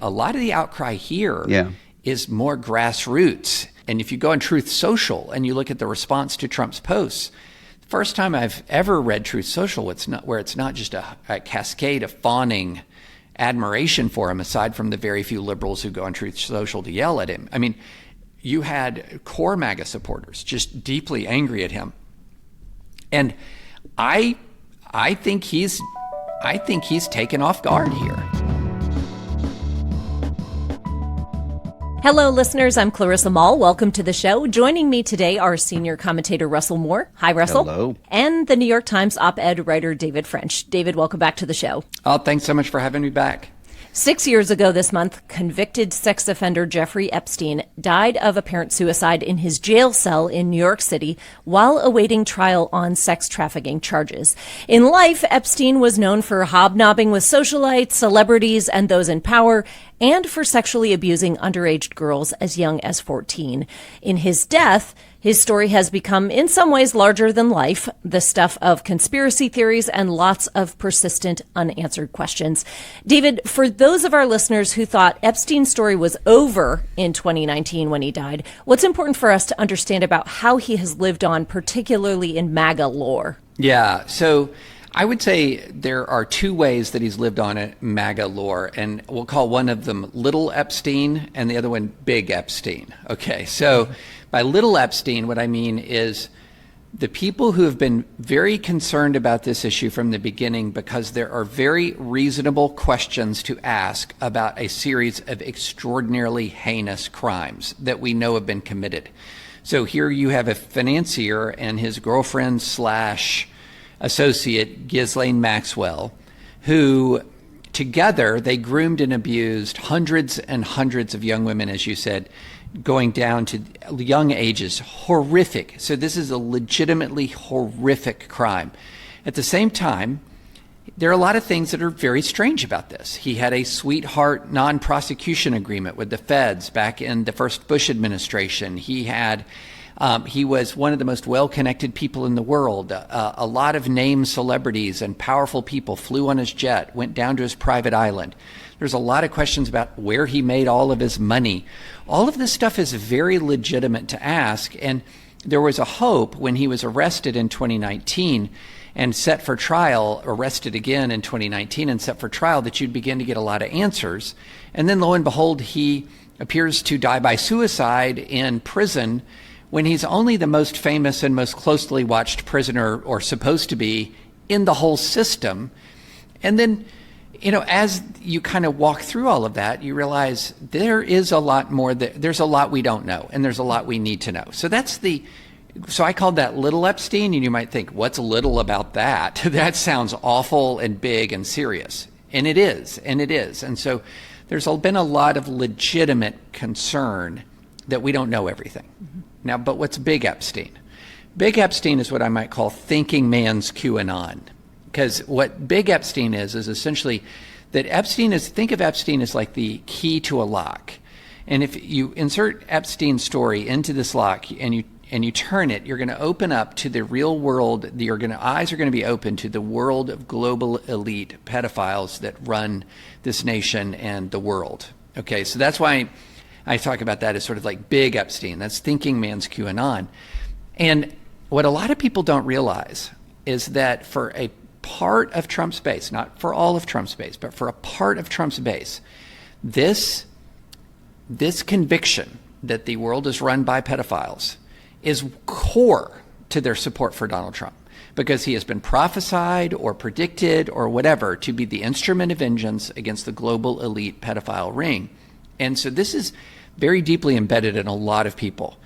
A lot of the outcry here Yeah. is more grassroots. And if you go on Truth Social and you look at the response to Trump's posts, first time I've ever read Truth Social, where it's not just a cascade of fawning admiration for him, aside from the very few liberals who go on Truth Social to yell at him. I mean, you had core MAGA supporters just deeply angry at him. And I think he's taken off guard here. Hello, listeners. I'm Clarissa Moll. Welcome to the show. Joining me today are senior commentator Russell Moore. Hi, Russell. Hello. And the New York Times op-ed writer David French. David, welcome back to the show. Oh, thanks so much for having me back. 6 years ago this month, convicted sex offender Jeffrey Epstein died of apparent suicide in his jail cell in New York City while awaiting trial on sex trafficking charges. In life, Epstein was known for hobnobbing with socialites, celebrities, and those in power, and for sexually abusing underage girls as young as 14. In his death, his story has become, in some ways, larger than life, the stuff of conspiracy theories and lots of persistent unanswered questions. David, for those of our listeners who thought Epstein's story was over in 2019 when he died, what's important for us to understand about how he has lived on, particularly in MAGA lore? Yeah, so I would say there are two ways that he's lived on at MAGA lore, and we'll call one of them Little Epstein and the other one Big Epstein. Okay, so by Little Epstein, what I mean is the people who have been very concerned about this issue from the beginning because there are very reasonable questions to ask about a series of extraordinarily heinous crimes that we know have been committed. So here you have a financier and his girlfriend slash associate, Ghislaine Maxwell, who together they groomed and abused hundreds and hundreds of young women, as you said, going down to young ages. Horrific. So this is a legitimately horrific crime. At the same time, there are a lot of things that are very strange about this. He had a sweetheart non-prosecution agreement with the feds back in the first Bush administration. He was one of the most well-connected people in the world. A lot of named celebrities and powerful people flew on his jet, went down to his private island. There's a lot of questions about where he made all of his money. All of this stuff is very legitimate to ask, and there was a hope when he was arrested in 2019 and set for trial, arrested again in 2019 and set for trial, that you'd begin to get a lot of answers. And then lo and behold, he appears to die by suicide in prison when he's only the most famous and most closely watched prisoner, or supposed to be, in the whole system. And then, as you kind of walk through all of that, you realize there is a lot more, there's a lot we don't know, and there's a lot we need to know. So so I called that Little Epstein, and you might think, what's little about that? That sounds awful and big and serious. And it is. And so there's been a lot of legitimate concern that we don't know everything. Mm-hmm. Now, but what's Big Epstein? Big Epstein is what I might call thinking man's QAnon. Because what Big Epstein is essentially that think of Epstein as like the key to a lock. And if you insert Epstein's story into this lock and you turn it, you're going to open up to the real world. Eyes are going to be open to the world of global elite pedophiles that run this nation and the world. Okay, so that's why I talk about that as sort of like Big Epstein. That's thinking man's QAnon. And what a lot of people don't realize is that for a part of Trump's base, not for all of Trump's base, but for a part of Trump's base, this conviction that the world is run by pedophiles is core to their support for Donald Trump, because he has been prophesied or predicted or whatever to be the instrument of vengeance against the global elite pedophile ring. And so this is very deeply embedded in a lot of people.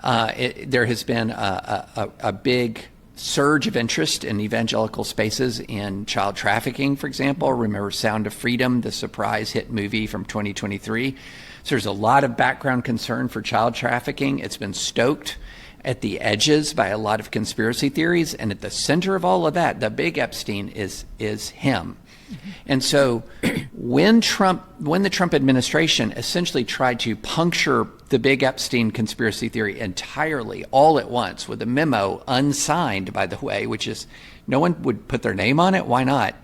There has been a big surge of interest in evangelical spaces in child trafficking, for example. Remember Sound of Freedom, the surprise hit movie from 2023. So there's a lot of background concern for child trafficking. It's been stoked at the edges by a lot of conspiracy theories. And at the center of all of that, the Big Epstein is him. And so when the Trump administration essentially tried to puncture the Big Epstein conspiracy theory entirely all at once with a memo unsigned, by the way, which is no one would put their name on it. Why not?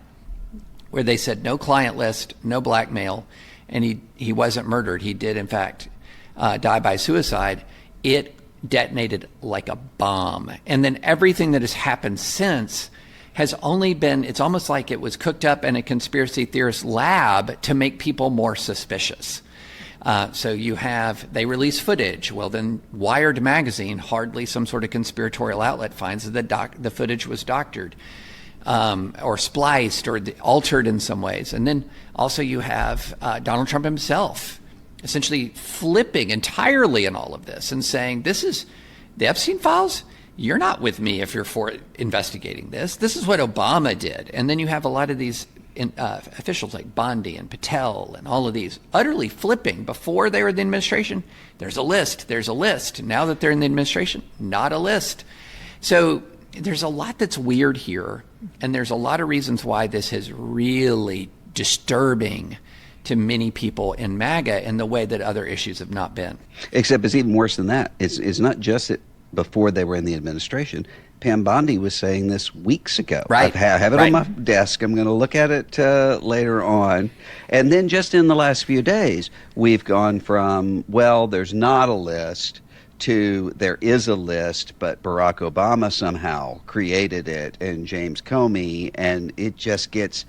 Where they said no client list, no blackmail, and he wasn't murdered. He did, in fact, die by suicide. It detonated like a bomb. And then everything that has happened since has only been, it's almost like it was cooked up in a conspiracy theorist lab to make people more suspicious. So they release footage. Well, then Wired magazine, hardly some sort of conspiratorial outlet, finds that the footage was doctored, or spliced, or altered in some ways. And then also you have Donald Trump himself essentially flipping entirely in all of this and saying, this is the Epstein files. You're not with me if you're for investigating this. This is what Obama did. And then you have a lot of these officials like Bondi and Patel and all of these utterly flipping. Before they were in the administration, there's a list. Now that they're in the administration, not a list. So there's a lot that's weird here, and there's a lot of reasons why this is really disturbing to many people in MAGA in the way that other issues have not been. Except it's even worse than that. It's not just that before they were in the administration. Pam Bondi was saying this weeks ago. Right. I have it on my desk. I'm going to look at it later on. And then just in the last few days, we've gone from, well, there's not a list, to there is a list, but Barack Obama somehow created it, and James Comey, and it just gets...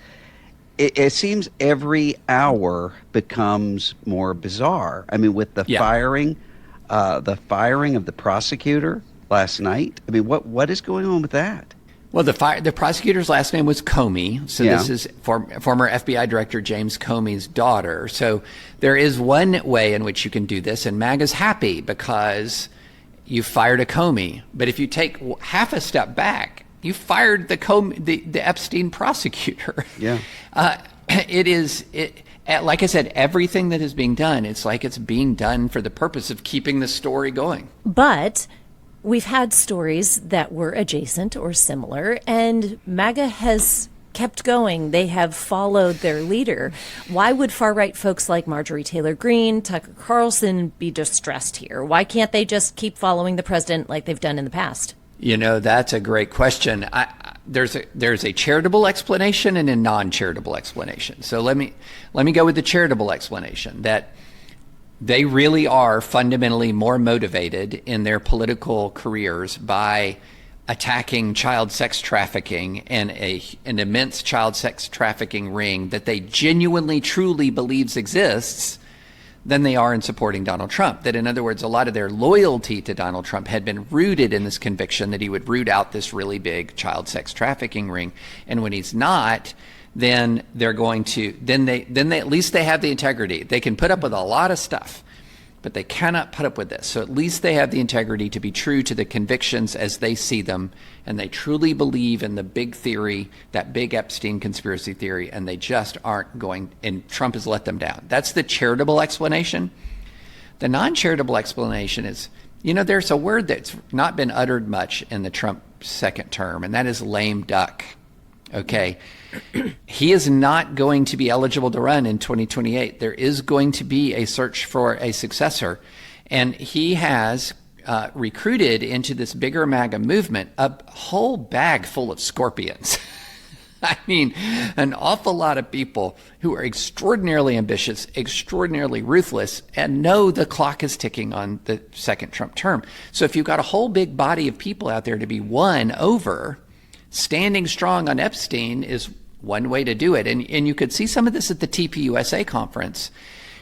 It seems every hour becomes more bizarre. I mean, with the firing of the prosecutor last night. I mean, what is going on with that? Well, the prosecutor's last name was Comey, so this is former FBI Director James Comey's daughter. So there is one way in which you can do this, and MAGA's happy because you fired a Comey. But if you take half a step back, you fired the Epstein prosecutor. Yeah. Like I said, everything that is being done, it's like it's being done for the purpose of keeping the story going. But we've had stories that were adjacent or similar, and MAGA has kept going. They have followed their leader. Why would far-right folks like Marjorie Taylor Greene, Tucker Carlson be distressed here? Why can't they just keep following the president like they've done in the past? You know, that's a great question. There's a charitable explanation and a non-charitable explanation. So let me go with the charitable explanation, that they really are fundamentally more motivated in their political careers by attacking child sex trafficking and an immense child sex trafficking ring that they genuinely, truly believes exists, than they are in supporting Donald Trump. That, in other words, a lot of their loyalty to Donald Trump had been rooted in this conviction that he would root out this really big child sex trafficking ring. And when he's not, then they're going to, then they at least they have the integrity. They can put up with a lot of stuff, but they cannot put up with this. So at least they have the integrity to be true to the convictions as they see them, and they truly believe in the big theory, that big Epstein conspiracy theory, and they just aren't going, and Trump has let them down. That's the charitable explanation. The non-charitable explanation is, you know, there's a word that's not been uttered much in the Trump second term, and that is lame duck. Okay. He is not going to be eligible to run in 2028. There is going to be a search for a successor. And he has recruited into this bigger MAGA movement a whole bag full of scorpions. I mean, an awful lot of people who are extraordinarily ambitious, extraordinarily ruthless, and know the clock is ticking on the second Trump term. So if you've got a whole big body of people out there to be won over, standing strong on Epstein is one way to do it. And you could see some of this at the TPUSA conference,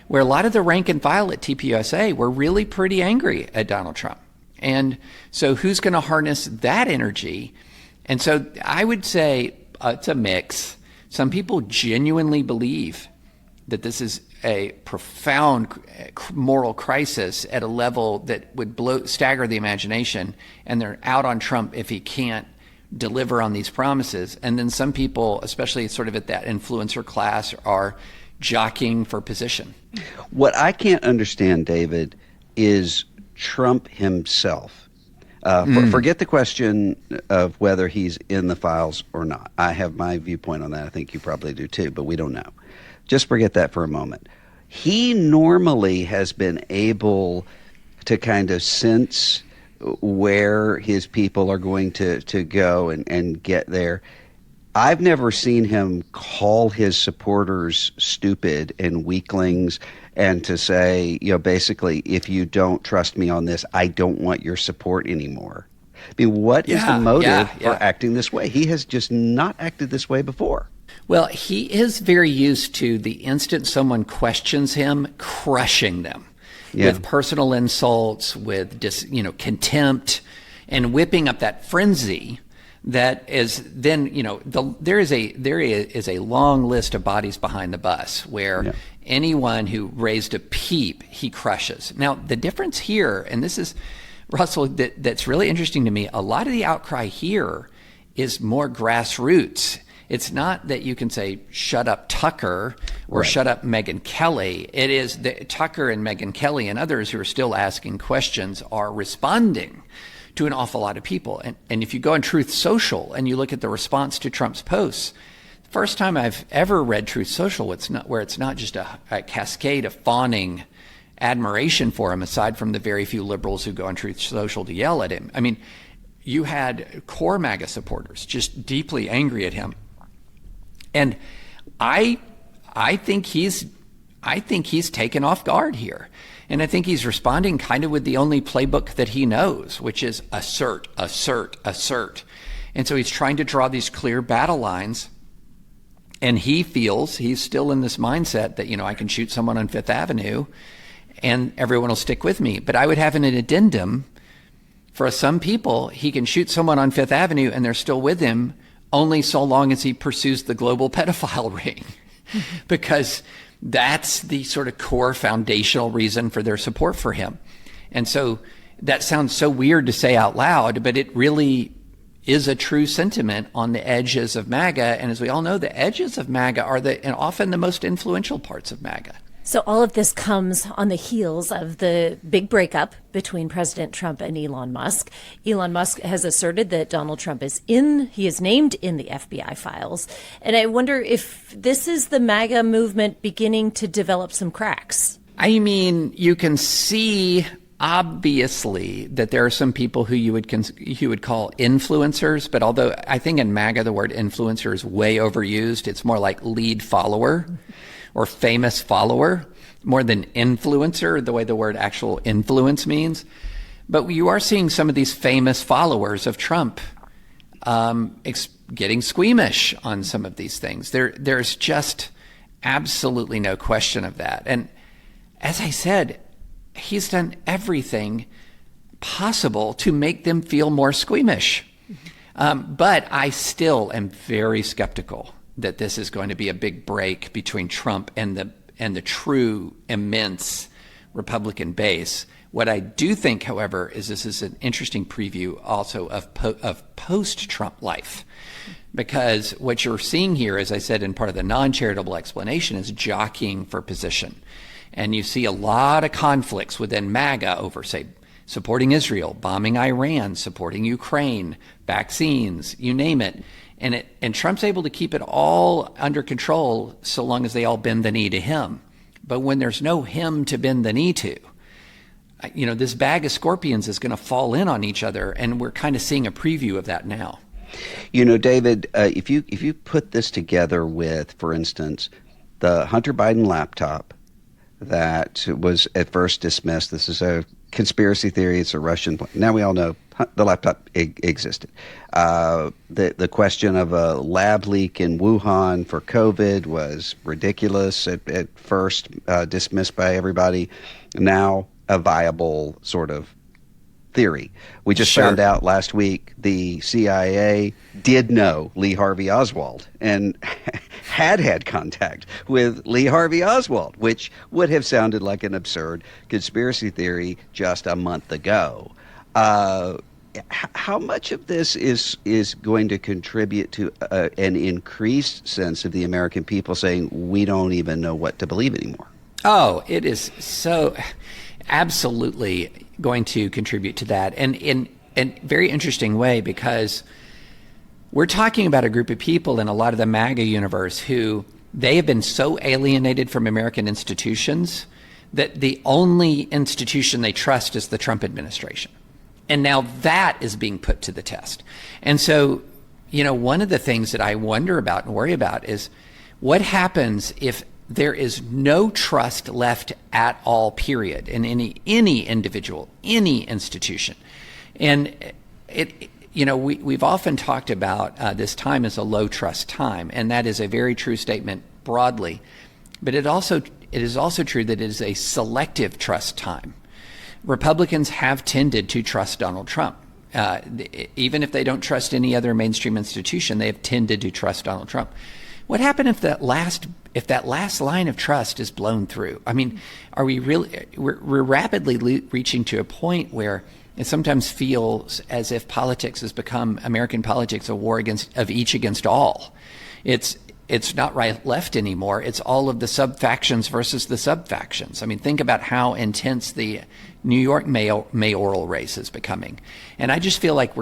where a lot of the rank and file at TPUSA were really pretty angry at Donald Trump. And so who's going to harness that energy? And so I would say it's a mix. Some people genuinely believe that this is a profound moral crisis at a level that would stagger the imagination, and they're out on Trump if he can't deliver on these promises. And then some people, especially sort of at that influencer class, are jockeying for position. What I can't understand, David, is Trump himself. Forget the question of whether he's in the files or not. I have my viewpoint on that. I think you probably do too, but we don't know. Just forget that for a moment. He normally has been able to kind of sense where his people are going to go and get there. I've never seen him call his supporters stupid and weaklings and to say, basically, if you don't trust me on this, I don't want your support anymore. I mean, what is the motive for acting this way? He has just not acted this way before. Well, he is very used to the instant someone questions him, crushing them with personal insults, with contempt, and whipping up that frenzy. That is then, there is a long list of bodies behind the bus where anyone who raised a peep, he crushes. Now, the difference here, and this is, Russell, that's really interesting to me, a lot of the outcry here is more grassroots. It's not that you can say, shut up Tucker or shut up Megyn Kelly. It is that Tucker and Megyn Kelly and others who are still asking questions are responding to an awful lot of people. And if you go on Truth Social and you look at the response to Trump's posts, the first time I've ever read Truth Social, it's not just a cascade of fawning admiration for him, aside from the very few liberals who go on Truth Social to yell at him. I mean, you had core MAGA supporters just deeply angry at him. And I think he's taken off guard here. And I think he's responding kind of with the only playbook that he knows, which is assert, assert, assert. And so he's trying to draw these clear battle lines. And he feels he's still in this mindset that, I can shoot someone on Fifth Avenue and everyone will stick with me. But I would have an addendum for some people. He can shoot someone on Fifth Avenue and they're still with him only so long as he pursues the global pedophile ring. Because that's the sort of core foundational reason for their support for him. And so that sounds so weird to say out loud, but it really is a true sentiment on the edges of MAGA. And as we all know, the edges of MAGA are often the most influential parts of MAGA. So all of this comes on the heels of the big breakup between President Trump and Elon Musk. Elon Musk has asserted that Donald Trump he is named in the FBI files. And I wonder if this is the MAGA movement beginning to develop some cracks. I mean, you can see obviously that there are some people who you would call influencers, but although I think in MAGA the word influencer is way overused, it's more like lead follower or famous follower, more than influencer, the way the word actual influence means. But you are seeing some of these famous followers of Trump getting squeamish on some of these things. There's just absolutely no question of that. And as I said, he's done everything possible to make them feel more squeamish. But I still am very skeptical that this is going to be a big break between Trump and the true immense Republican base. What I do think, however, is this is an interesting preview also of post-Trump life. Because what you're seeing here, as I said in part of the non-charitable explanation, is jockeying for position. And you see a lot of conflicts within MAGA over, say, supporting Israel, bombing Iran, supporting Ukraine, vaccines, you name it. And Trump's able to keep it all under control so long as they all bend the knee to him. But when there's no him to bend the knee to, this bag of scorpions is going to fall in on each other, and we're kind of seeing a preview of that now. David, if you put this together with, for instance, the Hunter Biden laptop that was at first dismissed, this is a conspiracy theory, it's a Russian plan. Now we all know the laptop existed. The question of a lab leak in Wuhan for COVID was ridiculous at first, dismissed by everybody. Now a viable sort of theory. We just found out last week the CIA did know Lee Harvey Oswald and had contact with Lee Harvey Oswald, which would have sounded like an absurd conspiracy theory just a month ago. How much of this is going to contribute to an increased sense of the American people saying we don't even know what to believe anymore? Oh, it is so absolutely going to contribute to that, and in a very interesting way, because we're talking about a group of people in a lot of the MAGA universe who they have been so alienated from American institutions that the only institution they trust is the Trump administration. And now that is being put to the test. And so one of the things that I wonder about and worry about is what happens if there is no trust left at all, period, in any individual, any institution. And we've often talked about this time as a low trust time, and that is a very true statement broadly. But it is also true that it is a selective trust time. Republicans have tended to trust Donald Trump. Even if they don't trust any other mainstream institution, they have tended to trust Donald Trump. What happened if that last line of trust is blown through? I mean, are we really? We're rapidly reaching to a point where it sometimes feels as if politics has become American politics a war of each against all. It's not right left anymore. It's all of the sub-factions versus the sub-factions. I mean, think about how intense the New York mayoral race is becoming. And I just feel like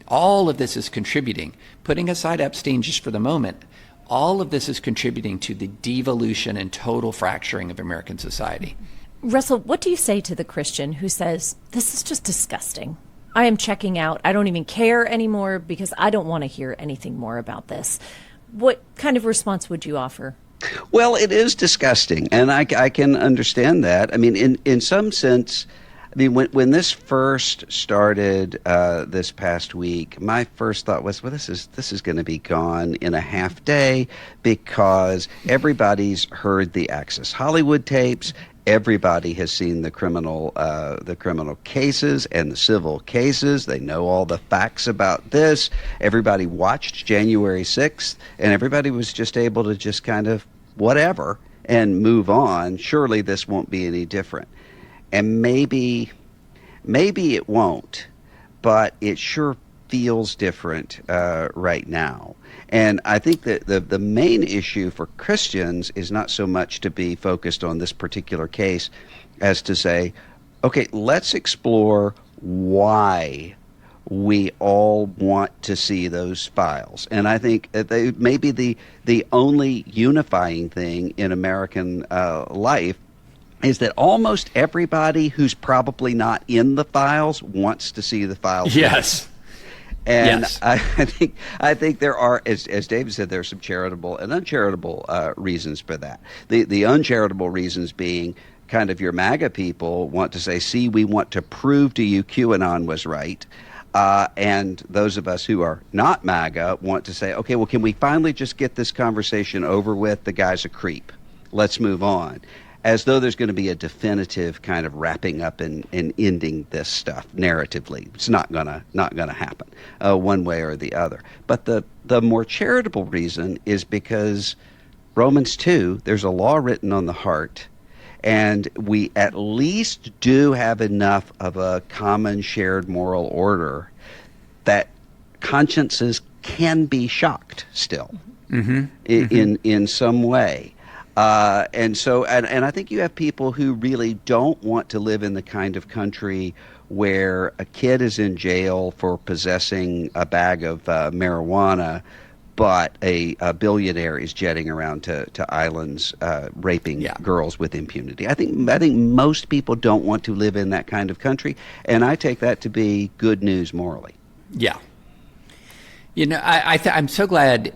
all of this is contributing, putting aside Epstein just for the moment, all of this is contributing to the devolution and total fracturing of American society. Russell, what do you say to the Christian who says, this is just disgusting? I am checking out. I don't even care anymore because I don't want to hear anything more about this. What kind of response would you offer? Well, it is disgusting, and I can understand that. I mean, in some sense, I mean, when this first started this past week, my first thought was, well, this is going to be gone in a half day because everybody's heard the Access Hollywood tapes. Everybody has seen the criminal cases and the civil cases. They know all the facts about this. Everybody watched January 6th, and everybody was just able to just kind of whatever and move on. Surely this won't be any different. And maybe it won't, but it sure feels different right now. And I think that the main issue for Christians is not so much to be focused on this particular case as to say, okay, let's explore why we all want to see those files. And I think that they may be the only unifying thing in American life is that almost everybody who's probably not in the files wants to see the files. Yes. And yes. I think there are, as David said, there are some charitable and uncharitable reasons for that. The uncharitable reasons being kind of your MAGA people want to say, see, we want to prove to you QAnon was right. And those of us who are not MAGA want to say, okay, well, can we finally just get this conversation over with? The guy's a creep. Let's move on. As though there's going to be a definitive kind of wrapping up and ending this stuff narratively. It's not gonna happen one way or the other. But the more charitable reason is because Romans 2, there's a law written on the heart, and we at least do have enough of a common shared moral order that consciences can be shocked still in some way. And I think you have people who really don't want to live in the kind of country where a kid is in jail for possessing a bag of marijuana, but a billionaire is jetting around to islands raping girls with impunity. I think most people don't want to live in that kind of country, and I take that to be good news morally. Yeah. I'm so glad,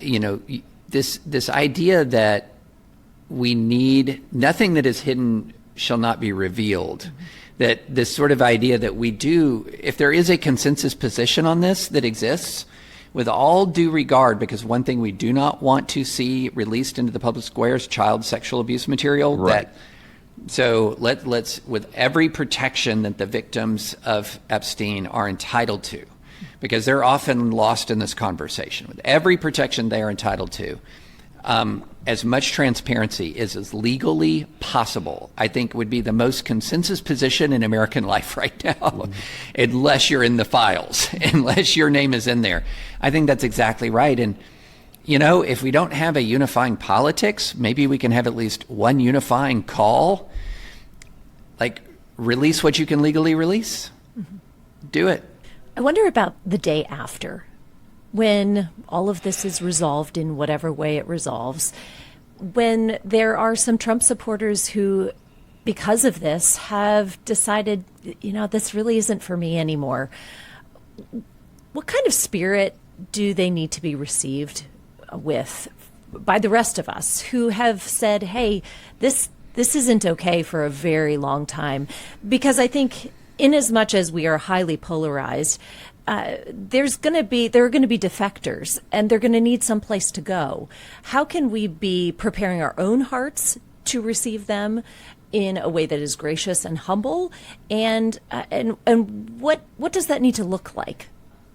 this idea that we need nothing that is hidden shall not be revealed. That this sort of idea that we do, if there is a consensus position on this that exists, with all due regard, because one thing we do not want to see released into the public square is child sexual abuse material. Right. So let's, with every protection that the victims of Epstein are entitled to, because they're often lost in this conversation, with every protection they are entitled to, as much transparency as legally possible, I think would be the most consensus position in American life right now, unless you're in the files, unless your name is in there. I think that's exactly right. And, if we don't have a unifying politics, maybe we can have at least one unifying call, like release what you can legally release. Do it. I wonder about the day after, when all of this is resolved in whatever way it resolves, when there are some Trump supporters who, because of this, have decided, this really isn't for me anymore. What kind of spirit do they need to be received with by the rest of us who have said, hey, this isn't okay for a very long time? Because I think in as much as we are highly polarized, there are going to be defectors, and they're going to need some place to go. How can we be preparing our own hearts to receive them in a way that is gracious and humble? And what does that need to look like?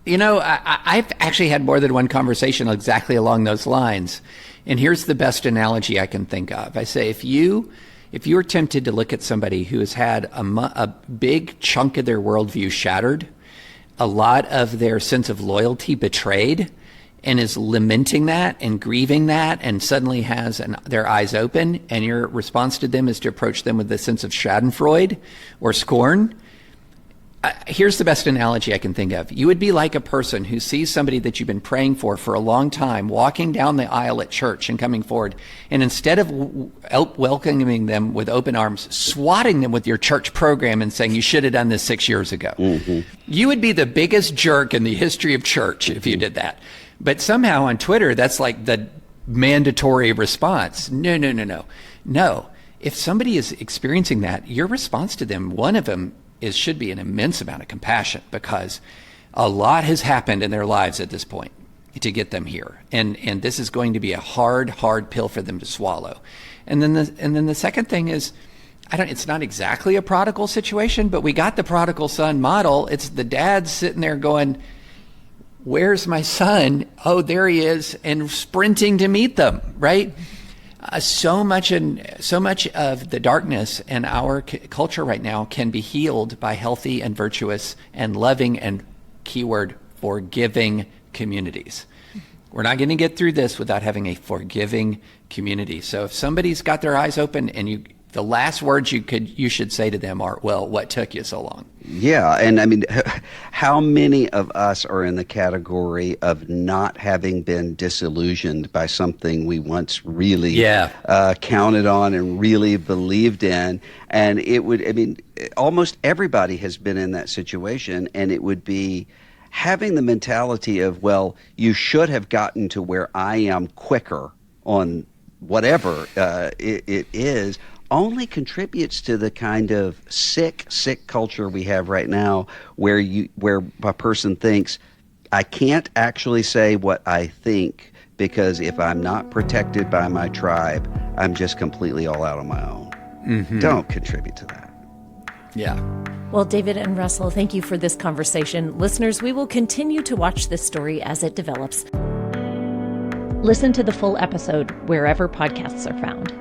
I've actually had more than one conversation exactly along those lines. And here's the best analogy I can think of. I say, if you're tempted to look at somebody who has had a big chunk of their worldview shattered, a lot of their sense of loyalty betrayed, and is lamenting that and grieving that, and suddenly has their eyes open, and your response to them is to approach them with a sense of schadenfreude or scorn, here's the best analogy I can think of. You would be like a person who sees somebody that you've been praying for a long time walking down the aisle at church and coming forward, and instead of welcoming them with open arms, swatting them with your church program and saying, you should have done this 6 years ago. Mm-hmm. You would be the biggest jerk in the history of church if you did that. But somehow on Twitter, that's like the mandatory response. No. If somebody is experiencing that, your response to them, one of them, should be an immense amount of compassion, because a lot has happened in their lives at this point to get them here, and this is going to be a hard pill for them to swallow. And then the second thing is, it's not exactly a prodigal situation, but we got the prodigal son model. It's the dad sitting there going, where's my son? Oh, there he is, and sprinting to meet them, right? So much of the darkness in our culture right now can be healed by healthy and virtuous and loving and, keyword, forgiving communities. We're not going to get through this without having a forgiving community. So if somebody's got their eyes open, and the last words you should say to them are, well, what took you so long? Yeah, and I mean, how many of us are in the category of not having been disillusioned by something we once really counted on and really believed in? And almost everybody has been in that situation, and it would be having the mentality of, well, you should have gotten to where I am quicker on whatever it is, only contributes to the kind of sick culture we have right now, where a person thinks, I can't actually say what I think, because if I'm not protected by my tribe, I'm just completely all out on my own. Mm-hmm. Don't contribute to that. Yeah. Well, David and Russell, thank you for this conversation. Listeners, we will continue to watch this story as it develops. Listen to the full episode wherever podcasts are found.